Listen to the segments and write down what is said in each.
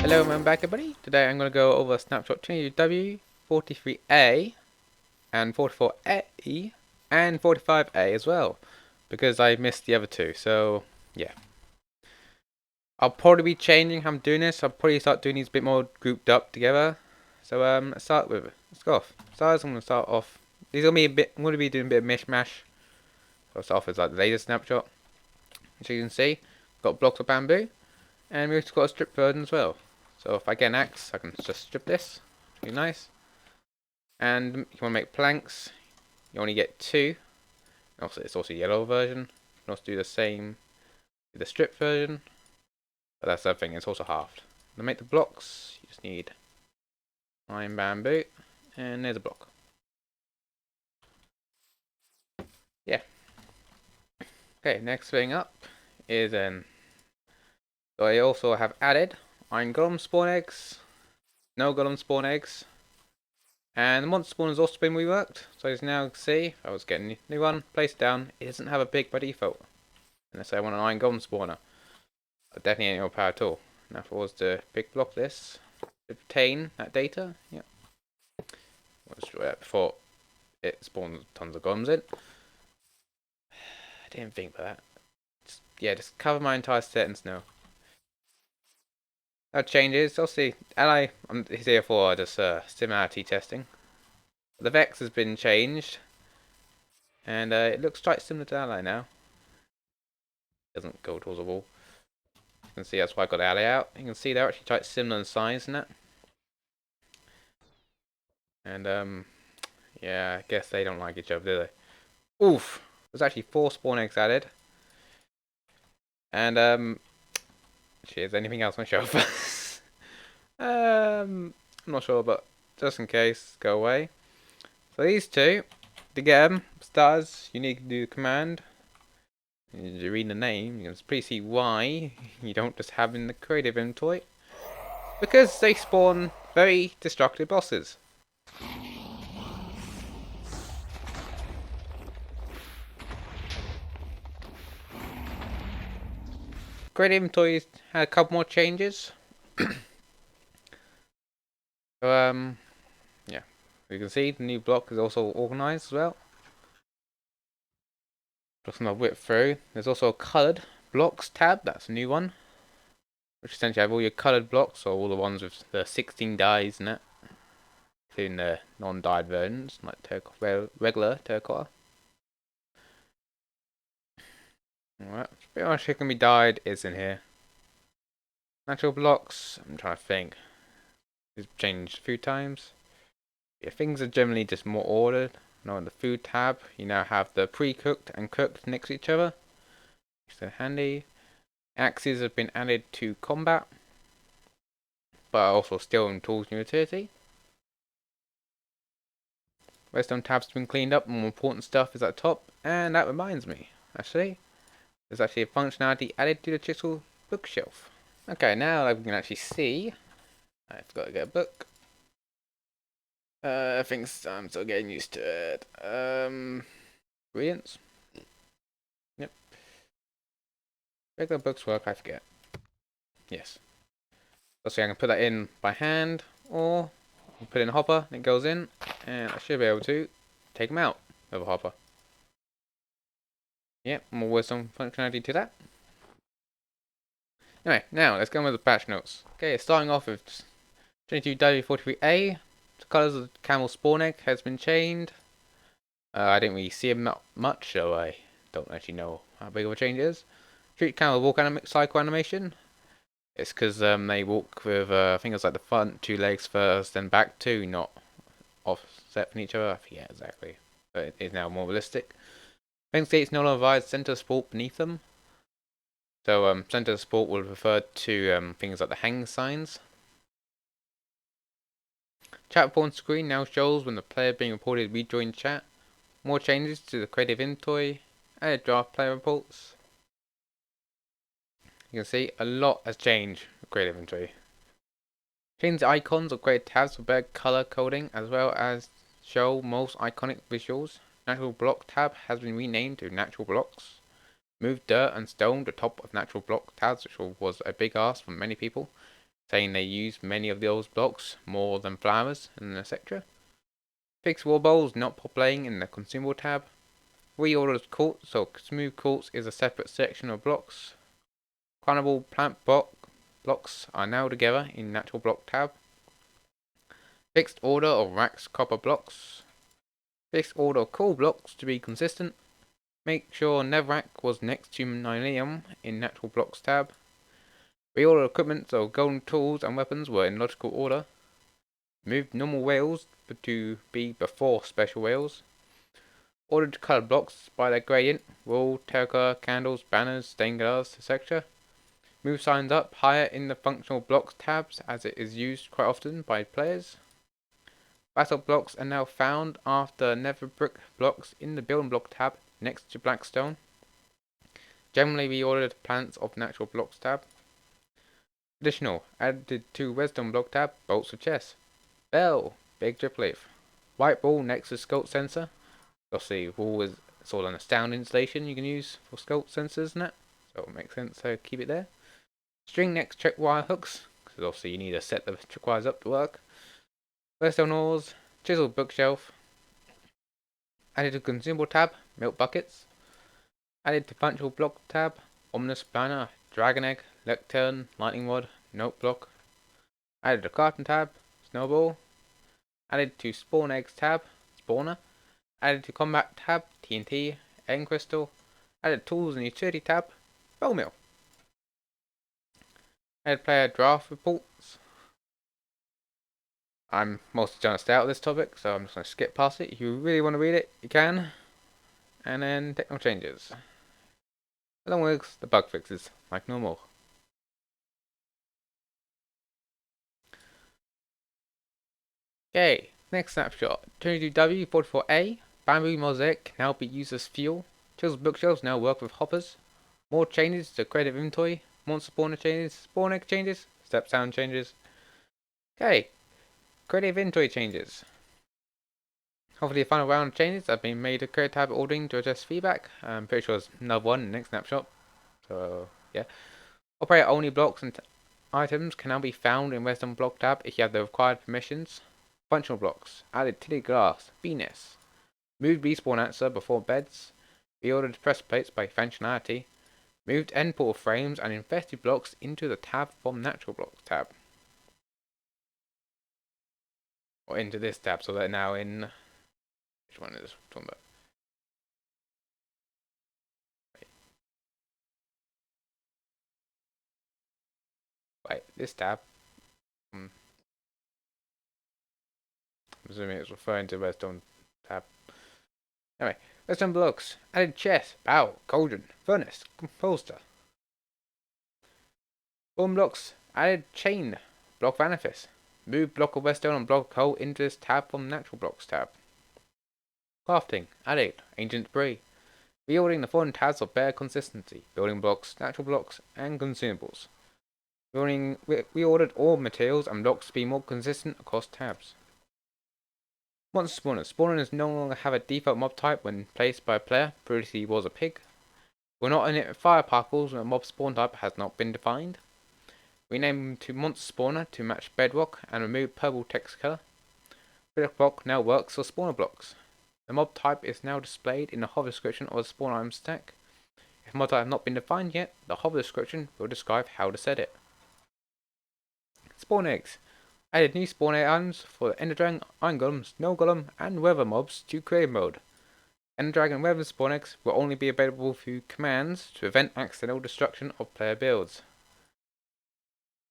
Hello and welcome back everybody. Today I'm going to go over Snapshot 22w43a and 44a and 45a as well, because I missed the other two. So yeah, I'll probably be changing how I'm doing this. I'll probably start doing these a bit more grouped up together. So let's start with it. Let's go off. I'm going to start off. These are going to be a bit. I'm going to be doing a bit of mishmash. So I'll start off with like the latest snapshot. As you can see, got blocks of bamboo, and we've got a strip version as well. So if I get an axe, I can just strip this. Pretty nice. And you want to make planks, you only get 2. Also, it's also a yellow version. You can also do the same with the strip version, but that's the other thing, it's also halved. To make the blocks, you just need 9 bamboo, and there's a block. Yeah. Okay, next thing up is so I also have added iron golem spawn eggs, no golem spawn eggs, and the monster spawn has also been reworked. So as now you can see, if I was getting a new one, place it down, it doesn't have a pig by default. Unless I want an iron golem spawner. I definitely ain't no power at all. Now if I was to big block this, to obtain that data, yep. I'll destroy that before it spawns tons of golems in. I didn't think about that. Just cover my entire set in snow. That changes, obviously, ally, I'm here for just similarity testing. The Vex has been changed, and it looks quite similar to ally now. It doesn't go towards the wall. You can see that's why I got the ally out. You can see they're actually quite similar in size and that. And yeah, I guess they don't like each other, do they? Oof! There's actually 4 spawn eggs added. And cheers, anything else on the shelf? I'm not sure, but just in case, go away. So these two, to get them, stars, you need to do the command. You read the name, you can pretty see why you don't just have in the creative inventory. Because they spawn very destructive bosses. Creative inventory had a couple more changes. So yeah, you can see the new block is also organized as well. Just gonna whip through. There's also a coloured blocks tab. That's a new one, which essentially have all your coloured blocks, or all the ones with the 16 dyes in it, including the non-dyed versions like regular terracotta. Alright, pretty much it can be dyed is in here. Natural blocks. I'm trying to think. It's changed a few times. Yeah, things are generally just more ordered. Now in the food tab, you now have the pre-cooked and cooked next to each other. So handy. Axes have been added to combat, but are also still in tools and utility. Redstone tabs have been cleaned up, more important stuff is at the top, and that reminds me, actually, there's actually a functionality added to the chisel bookshelf. Okay, now that we can actually see, I forgot to get a book. I think I'm still getting used to it. Ingredients. Yep. Regular books work, I forget. Yes. So I can put that in by hand, or put it in a hopper, and it goes in, and I should be able to take them out of a hopper. Yep, more wisdom functionality to that. Anyway, now let's go with the patch notes. Okay, starting off with 22w43a. The colours of the camel spawn egg has been changed. I didn't really see them much, so I don't actually know how big of a change it is. Street camel walk cycle animation. It's because they walk with, I think it's like the front 2 legs first, then back 2, not offset from each other. I forget exactly, but it is now more realistic. Fence gates no longer provide center support beneath them. So center support will refer to things like the hang signs. Chat report screen now shows when the player being reported rejoined chat. More changes to the creative inventory. Added draft player reports. You can see a lot has changed with creative inventory. Change the icons or create tabs for better color coding, as well as show most iconic visuals. Natural block tab has been renamed to natural blocks. Move dirt and stone to top of natural block tabs, which was a big ask from many people. saying they use many of those blocks more than flowers, and etc. Fixed wall bowls not populating in the consumable tab. Reordered quartz, so smooth quartz is a separate section of blocks. Clonable plant blocks are now together in natural block tab. Fixed order of racks copper blocks. Fixed order of coal blocks to be consistent. Make sure Nevrack was next to Nylium in natural blocks tab. Reorder equipment so golden tools and weapons were in logical order. Moved normal rails to be before special rails. Ordered colored blocks by their gradient, wool, terracotta, candles, banners, stained glass, etc. Move signs up higher in the functional blocks tabs as it is used quite often by players. Battle blocks are now found after nether brick blocks in the building block tab next to blackstone. Generally reordered plants of natural blocks tab. Additional, added to redstone block tab, bolts of chess. Bell, big drip leaf. White ball next to scope sensor. Obviously, wall is sort of a sound installation you can use for scope sensors and that, so it makes sense to keep it there. String next check wire hooks, because obviously you need to set the check wires up to work. Redstone ores, chiseled bookshelf. Added to consumable tab, milk buckets. Added to functional block tab, ominous banner, dragon egg, lectern, lightning rod, note block. Added to carton tab, snowball. Added to spawn eggs tab, spawner. Added to combat tab, TNT, egg crystal. Added tools and utility tab, bone mill. Added player draft reports. I'm mostly trying to stay out of this topic, so I'm just going to skip past it. If you really want to read it, you can. And then technical changes. Along with the bug fixes, like normal. Okay, next snapshot. 22w43a, bamboo mosaic can now be used as fuel. Chiseled bookshelves now work with hoppers. More changes to creative inventory. Monster spawner changes, spawn egg changes, step sound changes. Okay, creative inventory changes. Hopefully the final round of changes have been made to create tab ordering to address feedback. I'm pretty sure there's another one in the next snapshot. So yeah. Operator only blocks and items can now be found in Redstone block tab if you have the required permissions. Functional blocks. Added tinted glass. Venus. Moved respawn answer before beds. Reordered press plates by functionality. Moved end portal frames and infested blocks into the tab from natural blocks tab. Or into this tab, so they're now in... Which one is this talking about? Right, this tab. I'm assuming it's referring to Redstone tab. Anyway, Redstone blocks. Added chest, bow, cauldron, furnace, composter. Bone blocks. Added chain, block of amethyst. Move block of redstone and block of coal into this tab from natural blocks tab. Crafting. Added ancient debris. Reordering the following tabs of better consistency. Building blocks, natural blocks, and consumables. Reordered all materials and blocks to be more consistent across tabs. Monster spawners. Spawners no longer have a default mob type when placed by a player. Previously was a pig. We're not in it with fire particles when a mob spawn type has not been defined. Rename them to monster spawner to match bedrock and remove purple text color. Bedrock block now works for spawner blocks. The mob type is now displayed in the hover description of the spawn item stack. If mob type has not been defined yet, the hover description will describe how to set it. Spawn eggs. Added new spawn egg items for the Ender Dragon, Iron Golem, Snow Golem, and Weather mobs to creative mode. Ender Dragon and Weather spawn eggs will only be available through commands to prevent accidental destruction of player builds.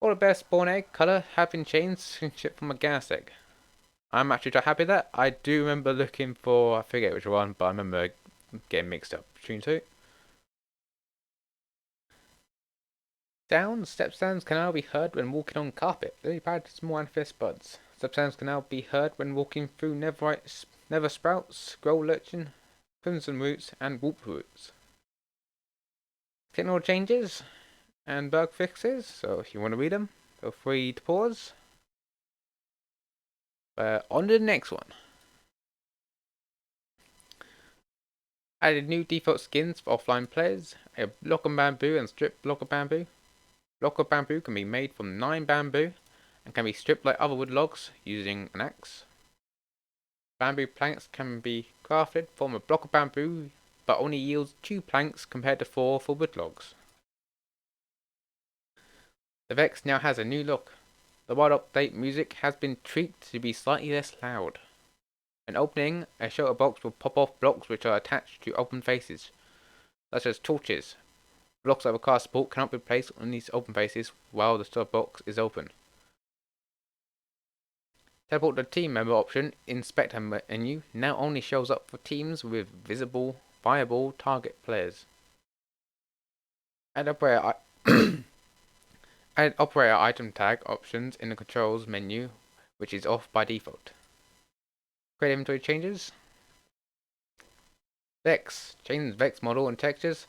All the best spawn egg colour have been changed and shipped from a gas egg. I'm actually quite happy with that. I do remember looking for, I forget which one, but I remember getting mixed up between two. Step sounds can now be heard when walking on carpet. Lily pad small amethyst buds. Step sounds can now be heard when walking through nether sprouts, scroll lichen, crimson roots, and whoop roots. Technical changes and bug fixes, so if you want to read them, feel free to pause. On to the next one. Added new default skins for offline players, a block of bamboo and strip block of bamboo. Block of bamboo can be made from 9 bamboo and can be stripped like other wood logs using an axe. Bamboo planks can be crafted from a block of bamboo but only yields 2 planks compared to 4 for wood logs. The Vex now has a new look. The wide update music has been tweaked to be slightly less loud. When opening, a shelter box will pop off blocks which are attached to open faces, such as torches. Blocks that require support cannot be placed on these open faces while the shelter box is open. Teleport the team member option in Spectre menu now only shows up for teams with viable target players. Add operator item tag options in the controls menu, which is off by default. Create inventory changes. Vex. Change Vex model and textures.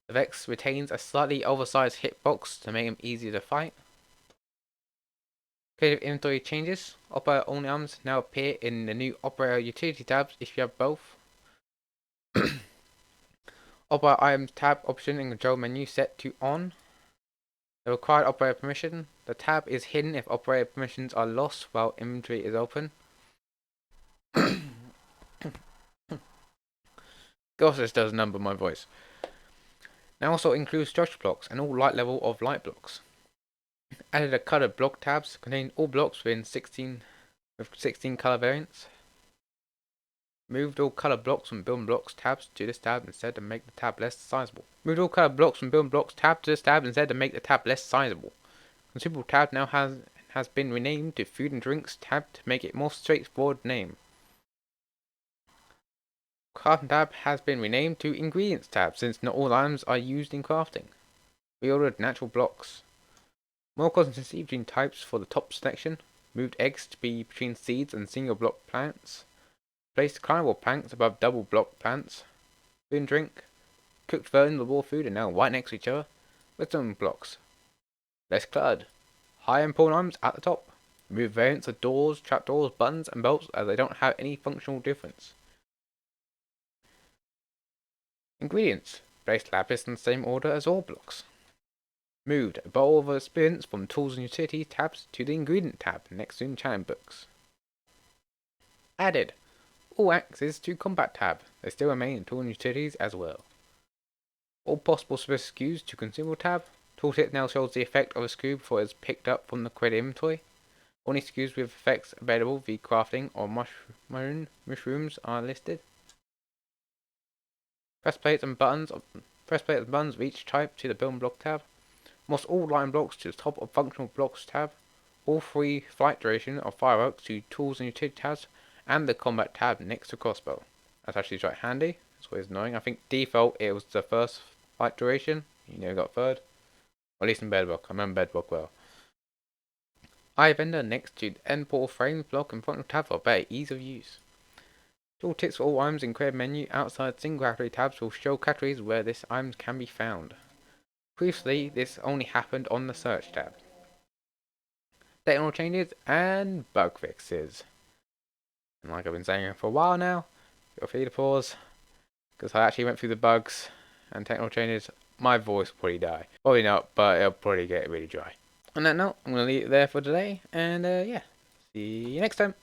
The Vex retains a slightly oversized hitbox to make him easier to fight. Creative inventory changes. Operator only items now appear in the new operator utility tabs if you have both. Operator items tab option in control menu set to on. The required operator permission. The tab is hidden if operator permissions are lost while inventory is open. Gosh, this does number my voice. Now also includes structure blocks and all light level of light blocks. Added a colored block tabs containing all blocks with 16 color variants. Moved all color blocks from building blocks tabs to this tab instead to make the tab less sizable. Moved all color blocks from building blocks tab to this tab instead to make the tab less sizable. Consumable tab now has been renamed to food and drinks tab to make it more straightforward name. Crafting tab has been renamed to ingredients tab since not all items are used in crafting. We ordered natural blocks. More consistency between types for the top selection. Moved eggs to be between seeds and single block plants. Placed carnivore plants above double block plants. Food and drink. Cooked versions of raw food are now right next to each other. Wisdom blocks. Less cluttered. High important items at the top. Remove variants of doors, trapdoors, buttons, and bolts as they don't have any functional difference. Ingredients. Place lapis in the same order as all blocks. Moved a bowl of experience from Tools and Utilities tabs to the Ingredient tab next to challenge books. Added all axes to Combat tab. They still remain in Tools and Utilities as well. All possible specific SKUs to Consumable tab. Tooltip now shows the effect of a SKU before it is picked up from the credit inventory. Only SKUs with effects available via crafting or mushrooms are listed. Press plates and buttons of each type to the Building Block tab. Almost all line blocks to the top of Functional Blocks tab. All 3 flight duration of fireworks to Tools and Utility tabs, and the Combat tab next to Crossbow. That's actually quite handy. That's what it's annoying. I think default it was the first flight duration. You never got third. Or at least in Bedrock. I remember Bedrock well. iVendor next to the End Portal Frames block and Functional tab for better ease of use. Tooltips for all items in Create menu outside single category tabs will show categories where this item can be found. Previously, this only happened on the Search tab. Technical changes and bug fixes. And like I've been saying for a while now, feel free to pause, because I actually went through the bugs and technical changes. My voice will probably die. Probably not, but it'll probably get really dry. On that note, I'm going to leave it there for today, and yeah, see you next time.